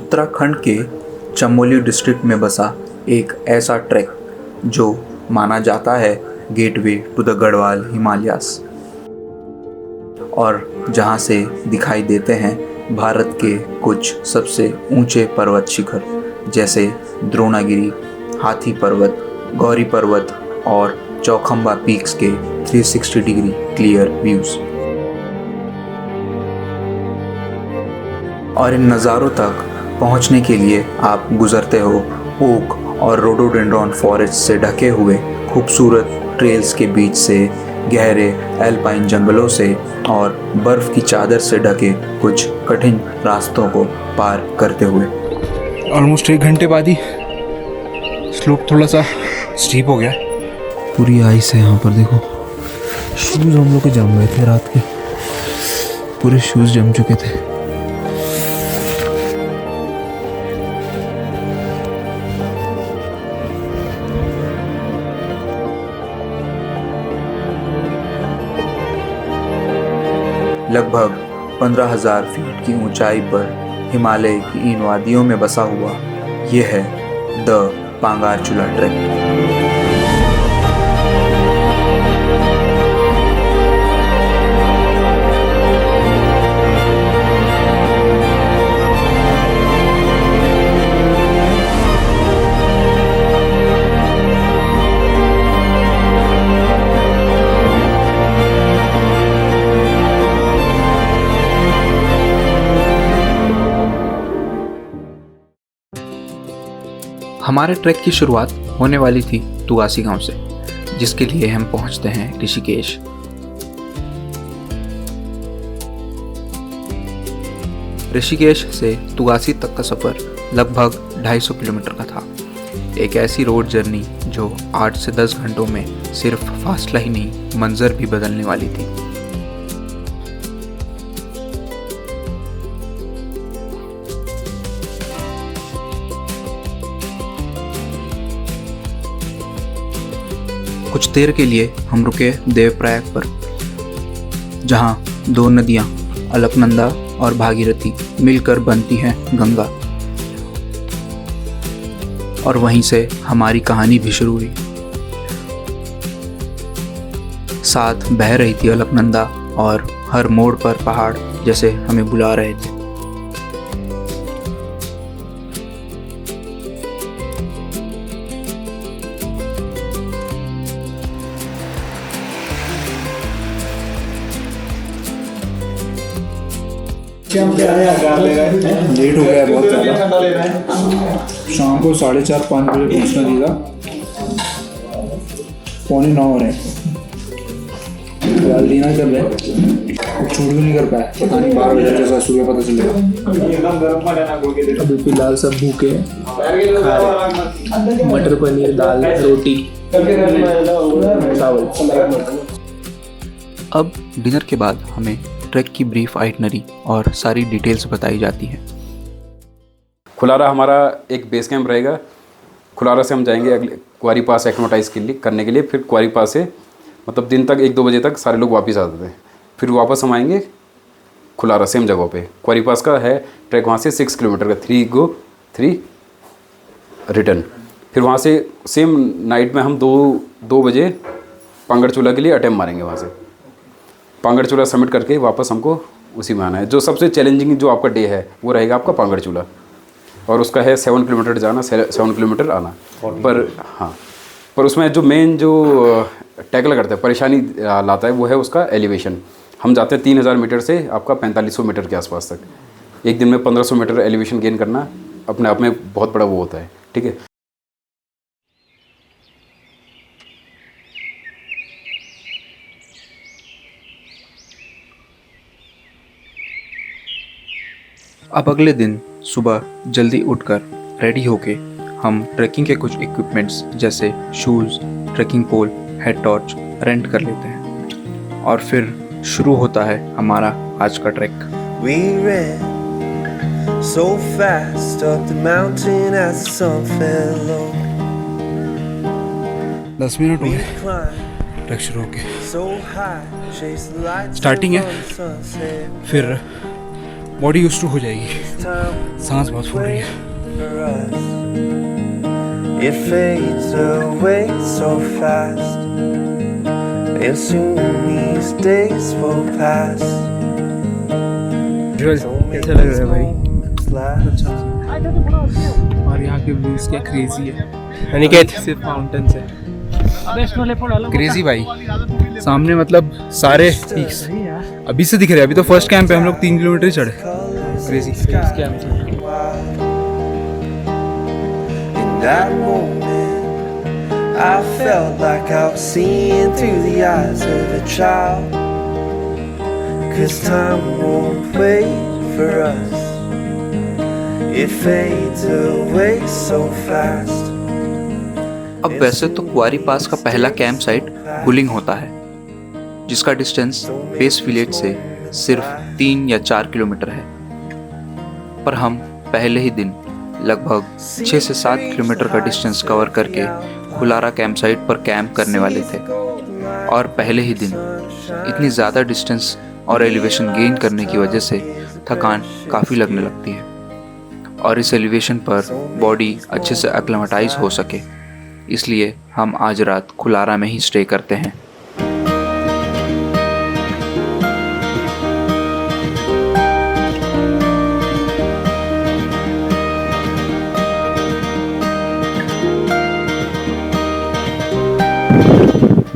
उत्तराखंड के चमोली डिस्ट्रिक्ट में बसा एक ऐसा ट्रैक जो माना जाता है gateway to the Garhwal Himalayas, और जहां से दिखाई देते हैं भारत के कुछ सबसे ऊंचे पर्वत शिखर जैसे द्रोणागिरी, हाथी पर्वत, गौरी पर्वत और चौखंबा पीक्स के 360 डिग्री क्लियर व्यूज। और इन नज़ारों तक पहुंचने के लिए आप गुजरते हो ओक और रोडोडेंड्रॉन फॉरेस्ट से ढके हुए खूबसूरत ट्रेल्स के बीच से, गहरे एल्पाइन जंगलों से और बर्फ़ की चादर से ढके कुछ कठिन रास्तों को पार करते हुए। ऑलमोस्ट 1 घंटे बाद ही स्लोप थोड़ा सा स्टीप हो गया। पूरी आइस है यहाँ पर, देखो। शूज़ हम लोग के जम गए थे रात के, पूरे शूज़ जम चुके थे। लगभग 15,000 फीट की ऊंचाई पर हिमालय की इन वादियों में बसा हुआ ये है द पांगारचूला ट्रैक। हमारे ट्रैक की शुरुआत होने वाली थी तुगासी गांव से, जिसके लिए हम पहुंचते हैं ऋषिकेश। ऋषिकेश से तुगासी तक का सफ़र लगभग 250 किलोमीटर का था। एक ऐसी रोड जर्नी जो 8 से 10 घंटों में सिर्फ फासला ही नहीं, मंजर भी बदलने वाली थी। कुछ देर के लिए हम रुके देवप्रयाग पर, जहां 2 नदियां अलकनंदा और भागीरथी मिलकर बनती हैं गंगा, और वहीं से हमारी कहानी भी शुरू हुई। साथ बह रही थी अलकनंदा और हर मोड़ पर पहाड़ जैसे हमें बुला रहे थे। लेट हो गया बहुत ज़्यादा। शाम को 4:30-5 बजे पहुँचना दिया, 8:45 हो रहे हैं। डिनर कर रहे, छूट भी नहीं कर पाए, पता नहीं 12 बजे जैसा सुबह पता चलेगा। अभी फिलहाल सब भूखे मटर पनीर, दाल, रोटी, चावल। अब डिनर के बाद हमें ट्रैक की ब्रीफ आइटनरी और सारी डिटेल्स बताई जाती हैं। खुलारा हमारा एक बेस कैंप रहेगा। खुलारा से हम जाएंगे अगले क्वारी पास एक्लिमेटाइज करने के लिए। फिर क्वारी पास से मतलब दिन तक 1-2 बजे तक सारे लोग वापस आते थे। फिर वापस हम आएंगे खुलारा सेम जगह पे। क्वारी पास का है ट्रैक वहाँ से 6 किलोमीटर का, 3 गो 3 रिटर्न। फिर वहाँ से सेम नाइट में हम 2 बजे पांगड़चूला के लिए अटेम्प्ट मारेंगे। वहाँ से पांगड़चूला सबमिट करके वापस हमको उसी में आना है। जो सबसे चैलेंजिंग जो आपका डे है वो रहेगा आपका पांगड़चूला, और उसका है 7 किलोमीटर जाना, 7 किलोमीटर आना। पर हाँ, पर उसमें जो मेन जो टैकल करता है, परेशानी लाता है, वो है उसका एलिवेशन। हम जाते हैं 3000 मीटर से आपका 4500 मीटर के आसपास तक। एक दिन में 1500 मीटर एलिवेशन गेन करना अपने आप में बहुत बड़ा वो होता है। ठीक है। अब अगले दिन सुबह जल्दी उठकर रेडी होके हम ट्रैकिंग के कुछ इक्विपमेंट्स जैसे शूज़, ट्रैकिंग पोल, हेड टॉर्च रेंट कर लेते हैं, और फिर शुरू होता है हमारा आज का track. We ran so fast up the mountain as the sun fell low. 10 minute हो We गए climbed ट्रैक शुरू होके। so high, chased the lights Starting है, of the sunset. फिर बॉडी यूज टू हो जाएगी। सांस बहुत फूल रही है। for us. It fades away so fast, and soon these days will pass. कैसा लग रहा है भाई? Last. और यहाँ के व्यूज क्या क्रेजी है। अनिकेत सिर्फ माउंटेन से क्रेजी भाई। सामने मतलब सारे पीक्स अभी से दिख रहे हैं। अभी तो फर्स्ट कैंप पे हम लोग 3 किलोमीटर ही चढ़े। Crazy camp. In that moment, I felt like I was seeing through the eyes of a child. 'Cause time won't wait for us. It fades away so fast. अब वैसे तो कुआरी पास का पहला कैंप साइट गुलिंग होता है, जिसका डिस्टेंस बेस विलेज से सिर्फ 3 या 4 किलोमीटर है। पर हम पहले ही दिन लगभग 6 से 7 किलोमीटर का डिस्टेंस कवर करके खुलारा कैंप साइट पर कैंप करने वाले थे। और पहले ही दिन इतनी ज़्यादा डिस्टेंस और एलिवेशन गेन करने की वजह से थकान काफ़ी लगने लगती है, और इस एलिवेशन पर बॉडी अच्छे से एक्लेमेटाइज हो सके, इसलिए हम आज रात खुलारा में ही स्टे करते हैं।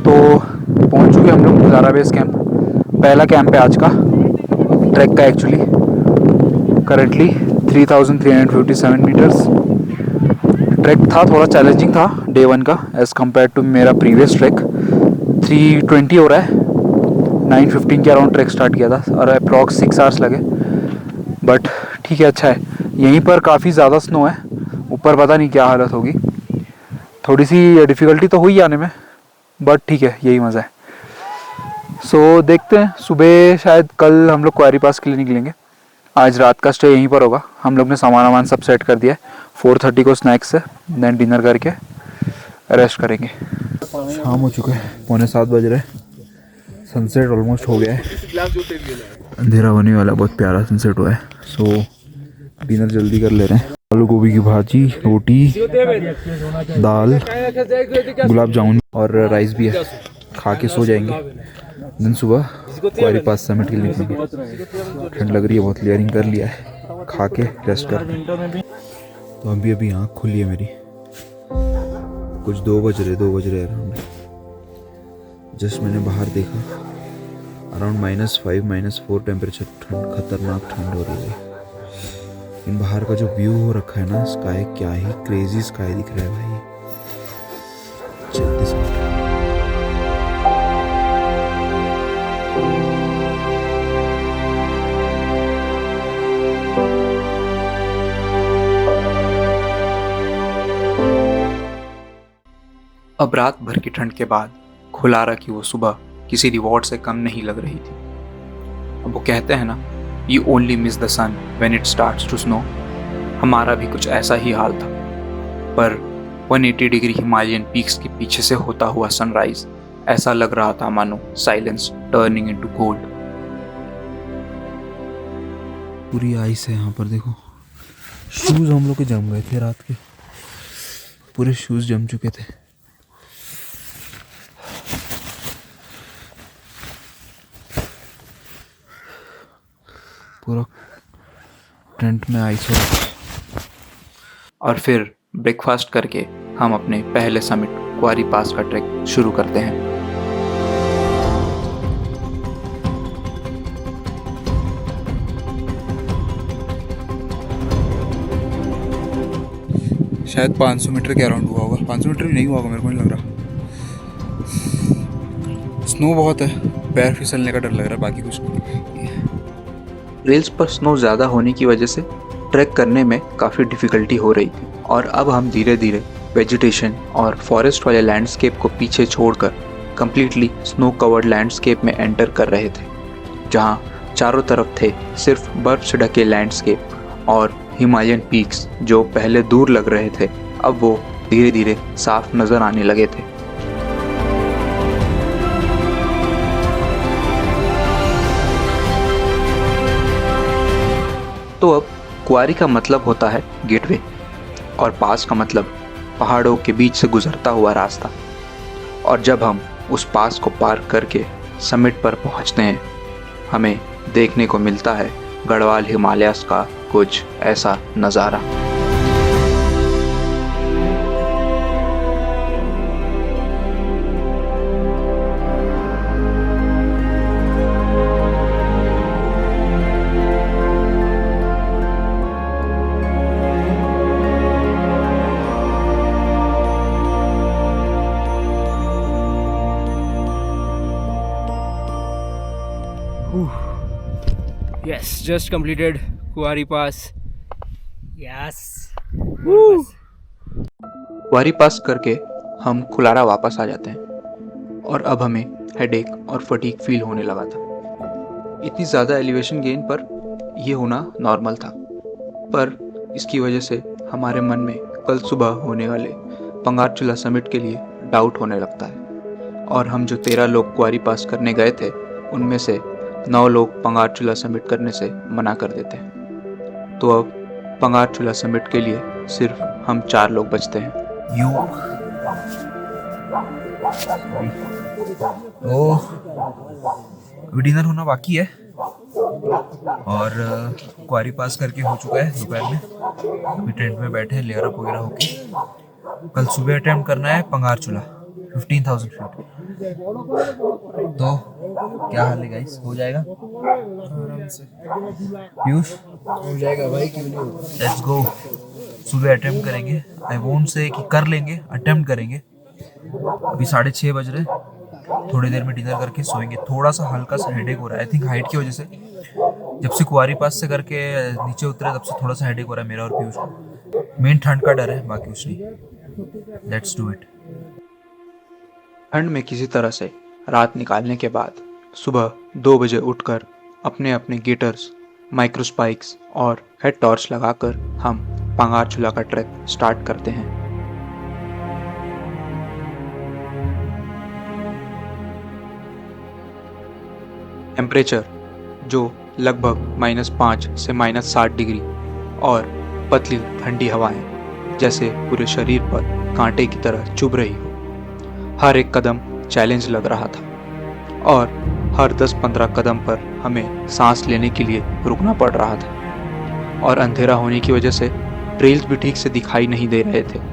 तो पहुंच चुके हम लोग खुलारा बेस कैंप। पहला कैंप है आज का ट्रैक का। एक्चुअली करंटली 3357 मीटर्स ट्रैक था। थोड़ा चैलेंजिंग था डे 1 का एज़ कम्पेयर टू मेरा प्रीवियस ट्रैक। 320 हो रहा है। 9:15 के अराउंड ट्रैक स्टार्ट किया था और अप्रॉक्स 6 आवर्स लगे, बट ठीक है, अच्छा है। यहीं पर काफ़ी ज़्यादा स्नो है, ऊपर पता नहीं क्या हालत होगी। थोड़ी सी डिफ़िकल्टी तो हुई आने में, बट ठीक है, यही मज़ा है। सो देखते हैं, सुबह शायद कल हम लोग कुआरी पास के लिए निकलेंगे। आज रात का स्टे यहीं पर होगा। हम लोग ने सामान सब सेट कर दिया है। 4:30 को स्नैक्स से देन डिनर करके रेस्ट करेंगे। शाम हो चुका है, 6:45 बज रहे हैं। सनसेट ऑलमोस्ट हो गया है, अंधेरा होने वाला। बहुत प्यारा सनसेट हुआ है। सो डिनर जल्दी कर ले रहे हैं। आलू गोभी की भाजी, रोटी, दाल, गुलाब जामुन और राइस भी है। खा के सो जाएंगे, दिन सुबह कुआरी पास समिट के लिए निकलेंगे। ठंड लग रही है बहुत, लेयरिंग कर लिया है, खा के रेस्ट कर। तो अभी आँख खुली है मेरी, कुछ 2 बज रहे अराउंड। जस्ट मैंने बाहर देखा, अराउंड -5 -4 टेम्परेचर, ठंड, खतरनाक ठंड हो रही है। इन बाहर का जो व्यू हो रखा है ना, स्काई क्या ही क्रेजी स्काई दिख रहा है भाई। चलते चलते अब रात भर की ठंड के बाद खुलारा की वो सुबह किसी रिवॉर्ड से कम नहीं लग रही थी। अब वो कहते हैं ना, you only miss the sun when it starts to snow. हमारा भी कुछ ऐसा ही हाल था, पर 180 डिग्री हिमालयन पीक्स के पीछे से होता हुआ सनराइज ऐसा लग रहा था मानो साइलेंस टर्निंग इनटू गोल्ड। पूरी आइस है यहाँ पर, देखो। शूज़ हम लोग के जम गए थे रात के, पूरे शूज़ जम चुके थे। पूरा टेंट में आइस हो रहा। और फिर ब्रेकफास्ट करके हम अपने पहले समिट कुआरी पास का ट्रैक शुरू करते हैं। शायद 500 मीटर के अराउंड हुआ होगा। 500 मीटर भी नहीं हुआ होगा, मेरे को नहीं लग रहा। स्नो बहुत है, पैर फिसलने का डर लग रहा है, बाकी कुछ नहीं। रेल्स पर स्नो ज़्यादा होने की वजह से ट्रैक करने में काफ़ी डिफ़िकल्टी हो रही थी, और अब हम धीरे धीरे वेजिटेशन और फॉरेस्ट वाले लैंडस्केप को पीछे छोड़कर कंप्लीटली स्नो कवर्ड लैंडस्केप में एंटर कर रहे थे, जहां चारों तरफ थे सिर्फ बर्फ से ढके लैंडस्केप और हिमालयन पीक्स जो पहले दूर लग रहे थे, अब वो धीरे धीरे साफ नज़र आने लगे थे। तो अब क्वारी का मतलब होता है गेटवे और पास का मतलब पहाड़ों के बीच से गुजरता हुआ रास्ता। और जब हम उस पास को पार करके समिट पर पहुंचते हैं, हमें देखने को मिलता है गढ़वाल हिमालयस का कुछ ऐसा नज़ारा। Yes, just completed Kuwari Pass. Yes. क्वारी पास करके हम खुलारा वापस आ जाते हैं और अब हमें हेडेक और फटीग फील होने लगा था। इतनी ज़्यादा एलिवेशन गेन पर यह होना नॉर्मल था, पर इसकी वजह से हमारे मन में कल सुबह होने वाले पंगारचूला समिट के लिए डाउट होने लगता है। और हम जो 13 लोग क्वारी पास करने गए थे, उनमें से 9 लोग पंगारचूला समिट करने से मना कर देते हैं। तो अब पंगारचूला समिट के लिए सिर्फ हम 4 लोग बचते हैं। तो अभी डिनर होना बाकी है और क्वारी पास करके हो चुका है दोपहर में। अभी टेंट में बैठे हैं लेयर अप वगैरह होके। कल सुबह अटेम्प्ट करना है पंगारचूला 15,000 फीट। तो क्या हाल है गाइस, हो जाएगा आराम से? पीयूष हो जाएगा भाई, क्यों नहीं होगा। लेट्स गो, सुबह अटेम्प्ट करेंगे। आई वोंट से कि कर लेंगे, अटेम्प्ट करेंगे। अभी 6:30 बज रहे, थोड़ी देर में डिनर करके सोएंगे। थोड़ा सा हल्का सा हेडेक हो रहा है, आई थिंक हाइट की वजह से। जब से कुंवारी पास से करके नीचे उतरे तब से थोड़ा सा हेडेक हो रहा है मेरा और पीयूष को। मेन ठंड का डर है, बाकी कुछ नहीं। Let's do it. ठंड में किसी तरह से रात निकालने के बाद सुबह 2 बजे उठकर अपने अपने गेटर्स, माइक्रोस्पाइक्स और हेड टॉर्च लगाकर हम पंगारचूला का ट्रैक स्टार्ट करते हैं। टेम्परेचर जो लगभग -5 से -7 डिग्री और पतली ठंडी हवाएं जैसे पूरे शरीर पर कांटे की तरह चुभ रही हो। हर एक कदम चैलेंज लग रहा था और हर 10-15 कदम पर हमें सांस लेने के लिए रुकना पड़ रहा था। और अंधेरा होने की वजह से ट्रेल्स भी ठीक से दिखाई नहीं दे रहे थे।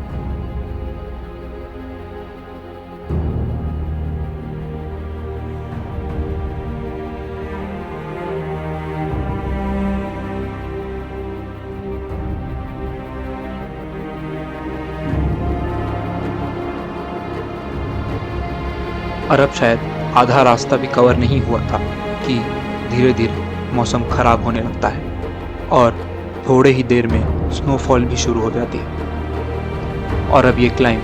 और अब शायद आधा रास्ता भी कवर नहीं हुआ था कि धीरे धीरे मौसम खराब होने लगता है और थोड़े ही देर में स्नोफॉल भी शुरू हो जाती है। और अब ये क्लाइंब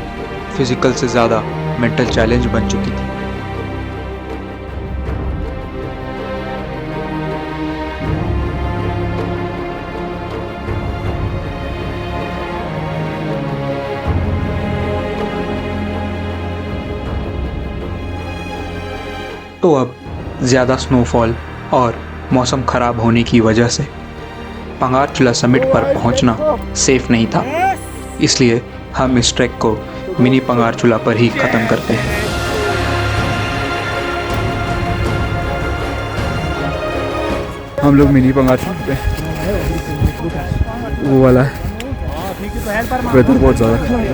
फिजिकल से ज़्यादा मेंटल चैलेंज बन चुकी थी। तो अब ज़्यादा स्नोफॉल और मौसम ख़राब होने की वजह से पंगारचूला समिट पर पहुंचना सेफ नहीं था। इसलिए हम इस ट्रैक को मिनी पंगारचूला पर ही ख़त्म करते हैं। हम लोग मिनी पंगारचूला पे, वो वाला वेदर बहुत ज़्यादा खराब है।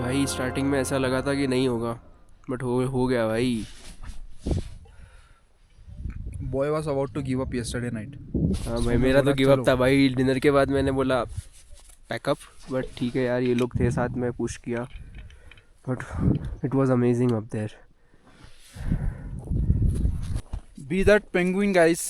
भाई स्टार्टिंग में ऐसा लगा था कि नहीं होगा, बट हो गया भाई। Boy was about to give up yesterday night. हाँ भाई मेरा तो गिव अप था भाई. डिनर के बाद मैंने बोला पैकअप, बट ठीक है यार, ये लोग थे साथ में, पुश किया, but it was amazing up there. Be that penguin, guys.